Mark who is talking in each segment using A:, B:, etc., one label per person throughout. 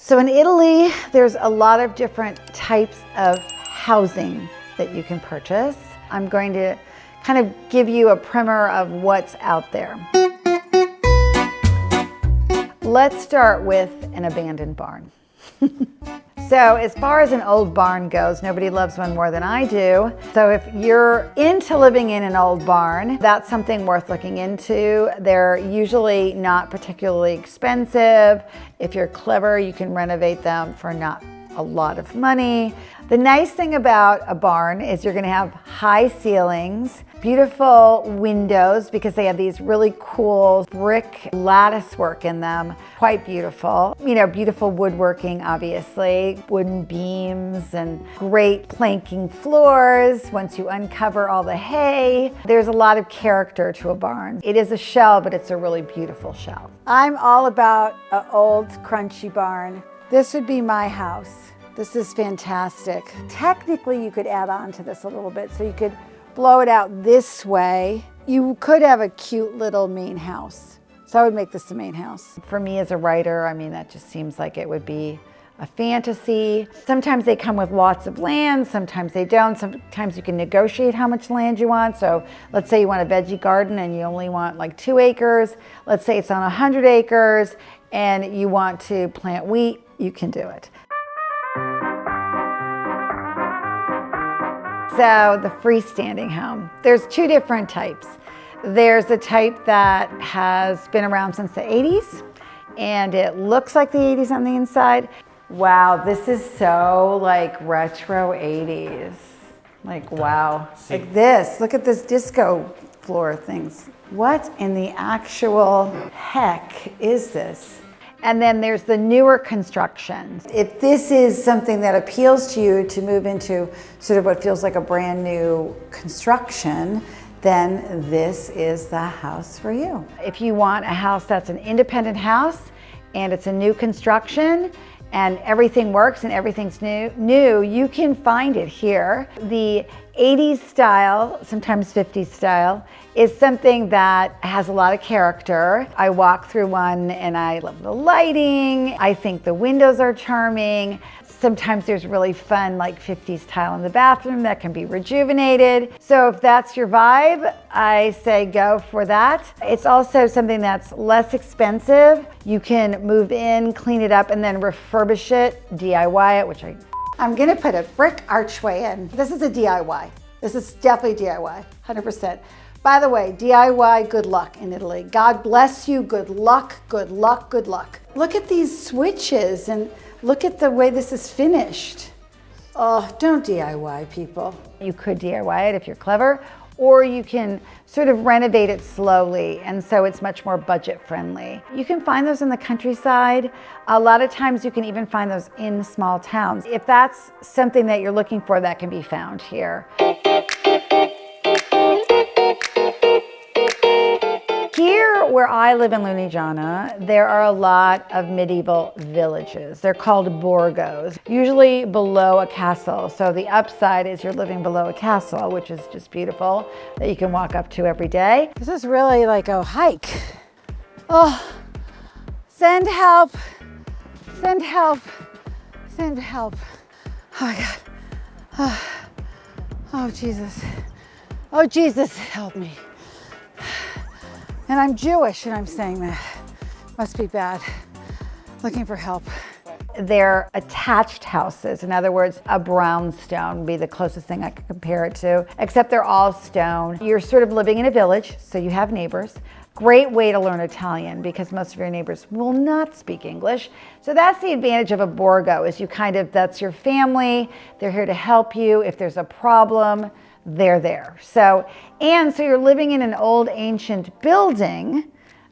A: So in Italy, there's a lot of different types of housing that you can purchase. I'm going to kind of give you a primer of what's out there. Let's start with an abandoned barn. So as far as an old barn goes, nobody loves one more than I do. So if you're into living in an old barn, that's something worth looking into. They're usually not particularly expensive. If you're clever, you can renovate them for not a lot of money. The nice thing about a barn is you're gonna have high ceilings, beautiful windows because they have these really cool brick lattice work in them, quite beautiful. You know, beautiful woodworking, obviously, wooden beams and great planking floors. Once you uncover all the hay, there's a lot of character to a barn. It is a shell, but it's a really beautiful shell. I'm all about an old crunchy barn. This would be my house. This is fantastic. Technically, you could add on to this a little bit, so you could blow it out this way. You could have a cute little main house. So I would make this the main house. For me as a writer, I mean, that just seems like it would be a fantasy. Sometimes they come with lots of land, sometimes they don't. Sometimes you can negotiate how much land you want. So let's say you want a veggie garden and you only want like 2 acres. Let's say it's on 100 acres and you want to plant wheat, you can do it. So the freestanding home, there's 2 different types. There's the type that has been around since the 80s and it looks like the 80s on the inside. Wow, this is so like retro 80s. Like, wow, like this, look at this disco floor things. What in the actual heck is this? And then there's the newer constructions. If this is something that appeals to you to move into sort of what feels like a brand new construction, then this is the house for you. If you want a house that's an independent house and it's a new construction and everything works and everything's new, you can find it here. The 80s style, sometimes 50s style, is something that has a lot of character. I walk through one and I love the lighting. I think the windows are charming. Sometimes there's really fun like 50s tile in the bathroom that can be rejuvenated. So if that's your vibe, I say go for that. It's also something that's less expensive. You can move in, clean it up, and then refurbish it, DIY it, which I'm gonna put a brick archway in. This is a DIY. This is definitely DIY, 100%. By the way, DIY, good luck in Italy. God bless you, good luck, good luck, good luck. Look at these switches and look at the way this is finished. Oh, don't DIY, people. You could DIY it if you're clever, or you can sort of renovate it slowly, and so it's much more budget friendly. You can find those in the countryside. A lot of times you can even find those in small towns. If that's something that you're looking for, that can be found here. Here, where I live in Lunigiana, there are a lot of medieval villages. They're called borgos, usually below a castle. So the upside is you're living below a castle, which is just beautiful, that you can walk up to every day. This is really like a hike. Oh, send help, send help, send help. Oh my God. Oh, Jesus. Oh, Jesus, help me. And I'm Jewish and I'm saying that. Must be bad. Looking for help. They're attached houses. In other words, a brownstone would be the closest thing I could compare it to, except they're all stone. You're sort of living in a village, so you have neighbors. Great way to learn Italian because most of your neighbors will not speak English. So that's the advantage of a borgo, is you that's your family. They're here to help you. If there's a problem, they're there. So you're living in an old ancient building,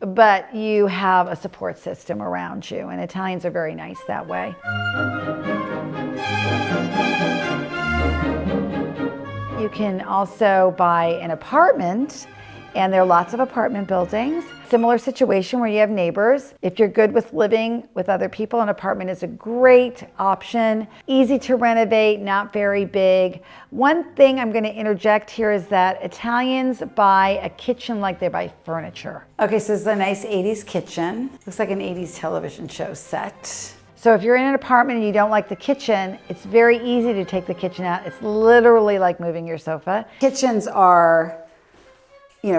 A: but you have a support system around you, and Italians are very nice that way. You can also buy an apartment, and there are lots of apartment buildings. Similar situation where you have neighbors. If you're good with living with other people, an apartment is a great option. Easy to renovate, not very big. One thing I'm gonna interject here is that Italians buy a kitchen like they buy furniture. Okay, so this is a nice 80s kitchen. Looks like an 80s television show set. So if you're in an apartment and you don't like the kitchen, it's very easy to take the kitchen out. It's literally like moving your sofa. Kitchens are,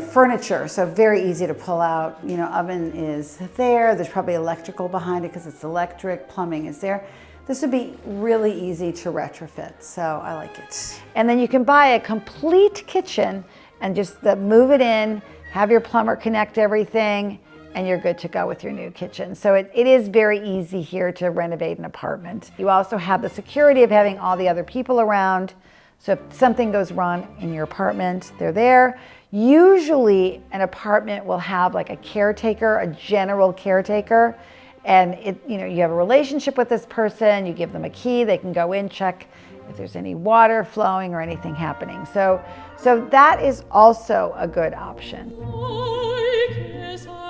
A: furniture, so very easy to pull out. Oven is there. There's probably electrical behind it because it's electric. Plumbing is there. This would be really easy to retrofit, so I like it. And then you can buy a complete kitchen and just move it in, have your plumber connect everything, and you're good to go with your new kitchen. So it is very easy here to renovate an apartment. You also have the security of having all the other people around. So if something goes wrong in your apartment, they're there. Usually an apartment will have like a caretaker, a general caretaker, and you have a relationship with this person, you give them a key, they can go in, check if there's any water flowing or anything happening. So that is also a good option.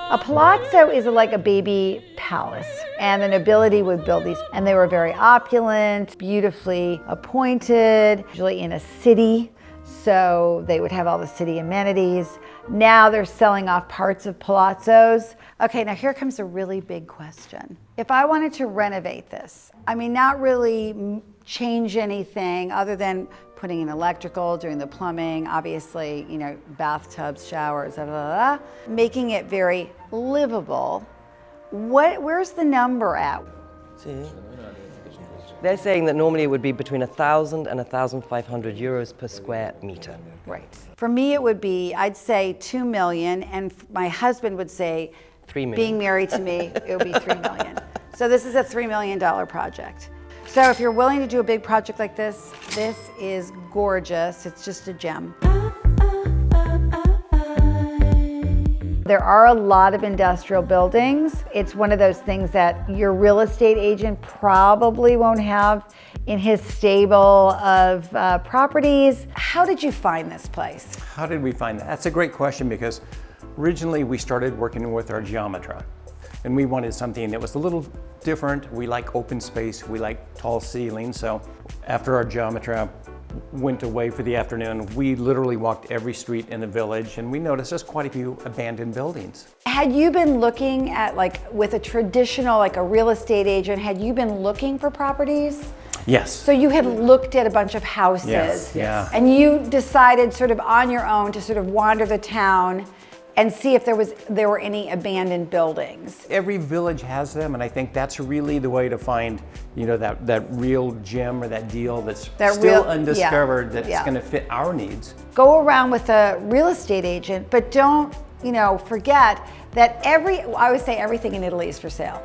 A: A palazzo is like a baby palace, and the nobility would build these, and they were very opulent, beautifully appointed, usually in a city, so they would have all the city amenities. Now they're selling off parts of palazzos. Okay, now here comes a really big question. If I wanted to renovate this, not really change anything other than putting in electrical, doing the plumbing, obviously, bathtubs, showers, blah, blah, blah, making it very livable. Where's the number at?
B: They're saying that normally it would be between 1,000 and 1,500 euros per square meter.
A: Right. For me, it would be, I'd say 2 million, and my husband would say,
B: 3 million.
A: Being married to me, it would be 3 million. So this is a $3 million project. So if you're willing to do a big project like this is gorgeous. It's just a gem. There are a lot of industrial buildings. It's one of those things that your real estate agent probably won't have in his stable of properties. How did you find this place?
C: How did we find that? That's a great question, because originally we started working with our geometra, and we wanted something that was a little different. We like open space, we like tall ceilings. So after our geometra went away for the afternoon, we literally walked every street in the village, and we noticed there's quite a few abandoned buildings.
A: Had you been looking at, with a traditional, a real estate agent, had you been looking for properties?
C: Yes.
A: So you had looked at a bunch of houses.
C: Yes, yeah.
A: And you decided sort of on your own to sort of wander the town and see if there were any abandoned buildings.
C: Every village has them, and I think that's really the way to find, that real gem or that deal that's still undiscovered, that's going to fit our needs.
A: Go around with a real estate agent, but don't, forget that I always say everything in Italy is for sale.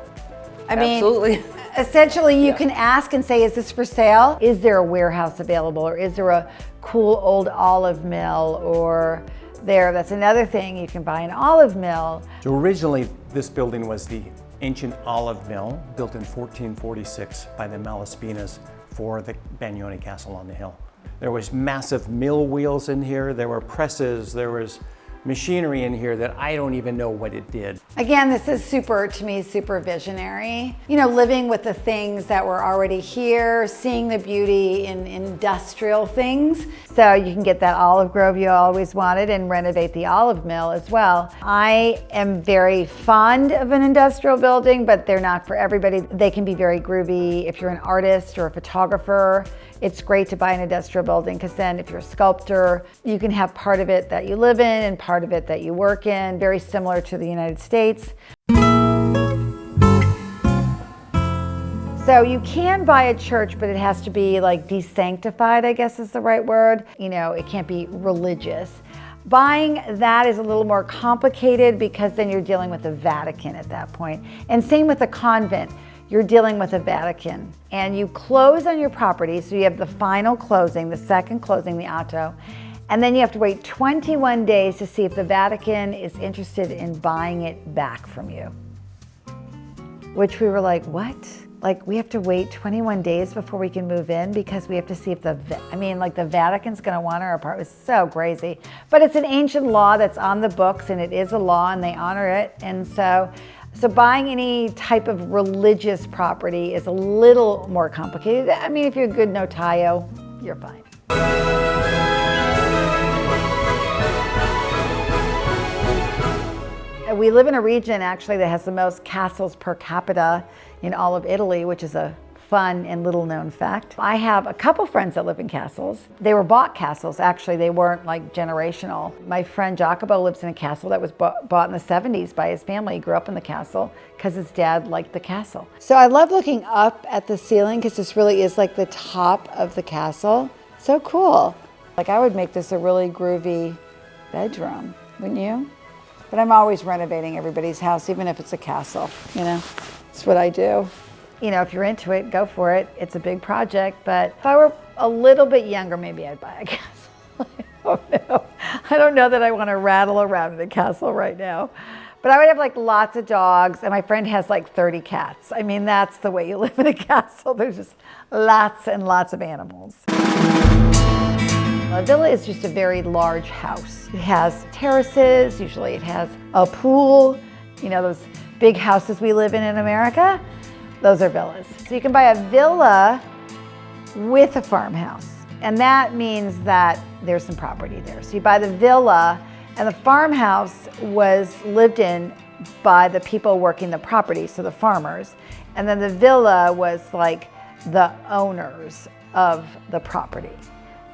B: Absolutely.
A: Essentially, you can ask and say, is this for sale? Is there a warehouse available, or is there a cool old olive mill, or that's another thing, you can buy an olive mill.
C: So originally, this building was the ancient olive mill, built in 1446 by the Malaspinas for the Bagnoni Castle on the hill. There was massive mill wheels in here, there were presses, there was machinery in here that I don't even know what it did.
A: Again, this is super visionary. Living with the things that were already here, seeing the beauty in industrial things. So you can get that olive grove you always wanted and renovate the olive mill as well. I am very fond of an industrial building, but they're not for everybody. They can be very groovy. If you're an artist or a photographer, it's great to buy an industrial building, because then if you're a sculptor, you can have part of it that you live in and part of it that you work in, very similar to the United States. So you can buy a church, but it has to be desanctified, I guess is the right word. It can't be religious. Buying that is a little more complicated, because then you're dealing with the Vatican at that point. And same with a convent. You're dealing with the Vatican, and you close on your property. So you have the final closing, the second closing, the atto, and then you have to wait 21 days to see if the Vatican is interested in buying it back from you. Which we were like, what? We have to wait 21 days before we can move in, because we have to see if the Vatican's gonna want our apartment. It's so crazy. But it's an ancient law that's on the books, and it is a law, and they honor it. And so buying any type of religious property is a little more complicated. If you're a good notaio, you're fine. We live in a region actually that has the most castles per capita in all of Italy, which is a fun and little known fact. I have a couple friends that live in castles. They were bought castles, actually. They weren't like generational. My friend Jacopo lives in a castle that was bought in the 70s by his family. He grew up in the castle because his dad liked the castle. So I love looking up at the ceiling because this really is like the top of the castle. So cool. Like I would make this a really groovy bedroom, wouldn't you? But I'm always renovating everybody's house, even if it's a castle, you know? It's what I do. You know, if you're into it, go for it. It's a big project, but if I were a little bit younger, maybe I'd buy a castle. I don't know that I want to rattle around in a castle right now. But I would have like lots of dogs, and my friend has like 30 cats. I mean, that's the way you live in a castle. There's just lots and lots of animals. A villa is just a very large house. It has terraces, usually it has a pool. You know, those big houses we live in America, those are villas. So you can buy a villa with a farmhouse. And that means that there's some property there. So you buy the villa, and the farmhouse was lived in by the people working the property, so the farmers. And then the villa was like the owners of the property.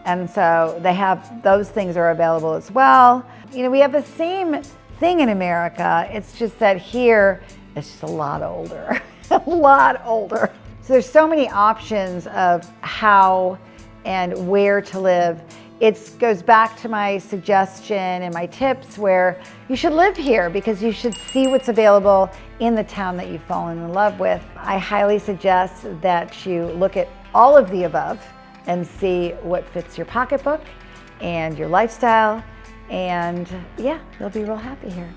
A: And so they have, those things are available as well. You know, we have the same thing in America. It's just that here, it's just a lot older, a lot older. So there's so many options of how and where to live. It goes back to my suggestion and my tips where you should live here because you should see what's available in the town that you've fallen in love with. I highly suggest that you look at all of the above and see what fits your pocketbook and your lifestyle, and yeah, you'll be real happy here.